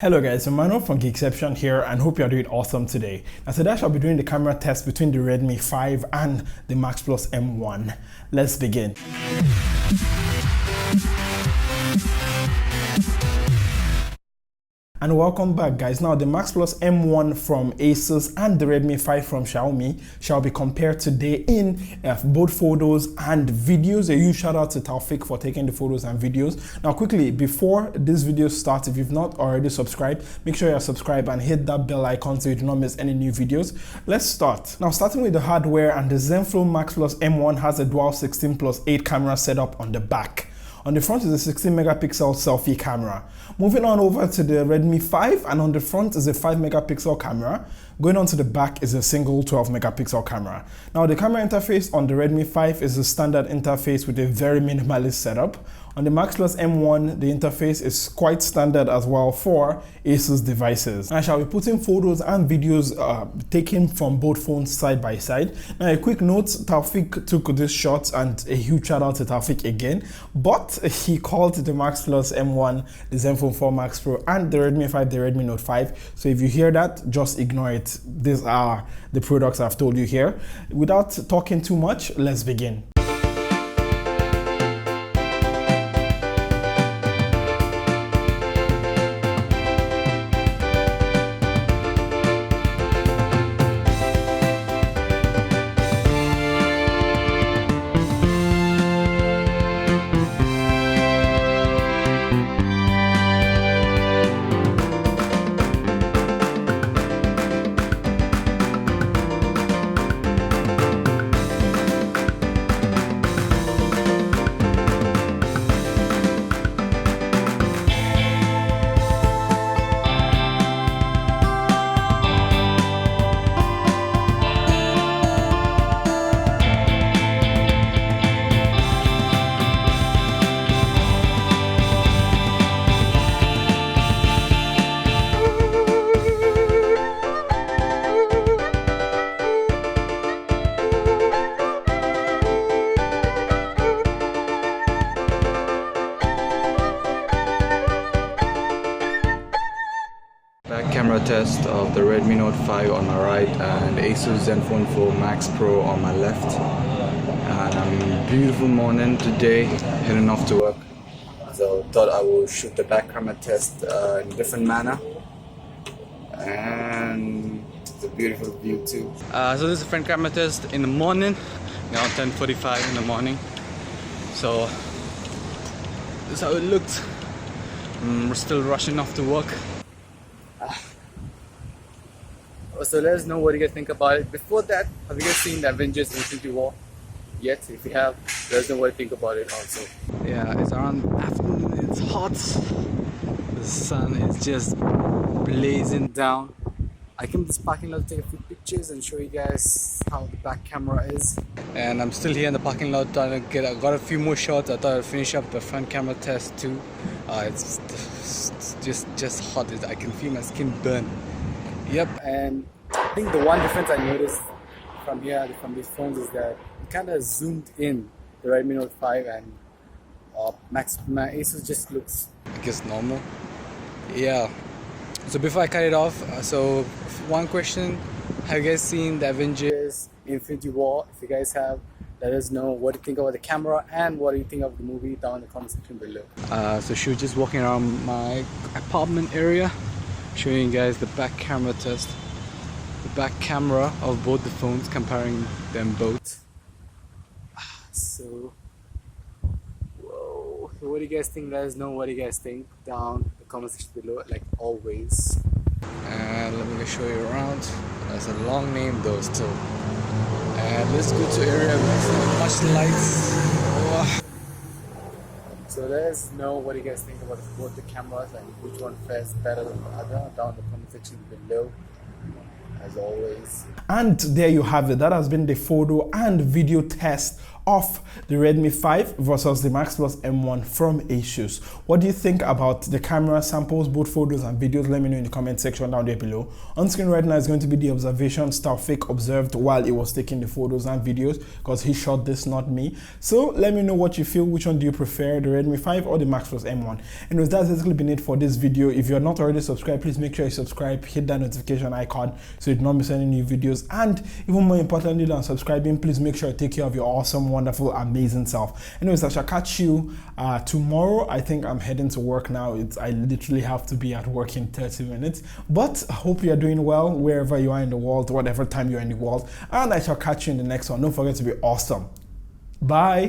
Hello guys, Emmanuel from Geekception here and hope you're doing awesome today. Now today I shall be doing the camera test between the Redmi 5 and the Maxplus M1. Let's begin. And welcome back guys. Now the Maxplus M1 from ASUS and the Redmi 5 from Xiaomi shall be compared today in both photos and videos. A huge shout out to Taufik for taking the photos and videos. Now quickly, before this video starts, if you've not already subscribed, make sure you're subscribed and hit that bell icon so you do not miss any new videos. Let's start. Now starting with the hardware, and the Zenfone Maxplus M1 has a dual 16+8 camera setup on the back. On the front is a 16 megapixel selfie camera. Moving on over to the Redmi 5, and on the front is a 5 megapixel camera. Going on to the back is a single 12 megapixel camera. Now the camera interface on the Redmi 5 is a standard interface with a very minimalist setup. On the Maxplus M1, the interface is quite standard as well for ASUS devices. I shall be putting photos and videos taken from both phones side by side. Now a quick note, Taufik took this shot, and a huge shout out to Taufik again, but he called the Maxplus M1 the Zenfone 4 Max Pro and the Redmi 5 the Redmi Note 5. So if you hear that, just ignore it. These are the products I've told you here. Without talking too much, let's begin. Back camera test of the Redmi Note 5 on my right and ASUS Zenfone 4 Max Pro on my left. And beautiful morning today, heading off to work. So thought I will shoot the back camera test in a different manner. And it's a beautiful view too. So this is a front camera test in the morning, now 10:45 in the morning. So this is how it looks. We're still rushing off to work. So let us know what you guys think about it. Before that, have you guys seen the Avengers Infinity War yet? If you have, let us know what you think about it also. Yeah, it's around afternoon, it's hot. The sun is just blazing down. I came to this parking lot to take a few pictures and show you guys how the back camera is. And I'm still here in the parking lot trying to I got a few more shots. I thought I'd finish up the front camera test too. It's just hot. I can feel my skin burn. Yep, and I think the one difference I noticed from here, from these phones, is that it kind of zoomed in the Redmi Note 5, and my ASUS just looks, I guess, normal. Yeah. So before I cut it off, so one question: have you guys seen the Avengers Infinity War? If you guys have, let us know what you think about the camera and what do you think of the movie down in the comment section below. So she was just walking around my apartment area, showing you guys the back camera test, the back camera of both the phones, comparing them both. So, whoa, so what do you guys think? Let us know what you guys think down in the comment section below, like always. And let me show you around. That's a long name though still. And let's go to area with much lights. Oh. So let us know what you guys think about both the cameras and which one fares better than the other down in the comment section below. as always. And there you have it. That has been the photo and video test of the Redmi 5 versus the Maxplus M1 from ASUS. What do you think about the camera samples, both photos and videos? Let me know in the comment section down there below. On screen right now is going to be the observations Taufik observed while he was taking the photos and videos, because he shot this, not me. So let me know what you feel. Which one do you prefer, the Redmi 5 or the Maxplus M1? Anyways, that's basically been it for this video. If you're not already subscribed, please make sure you subscribe, hit that notification icon so you do not miss any new videos. And even more importantly than subscribing, please make sure you take care of your awesome, wonderful, amazing self. Anyways, I shall catch you tomorrow. I think I'm heading to work now. I literally have to be at work in 30 minutes. But I hope you're doing well wherever you are in the world, whatever time you're in the world. And I shall catch you in the next one. Don't forget to be awesome. Bye.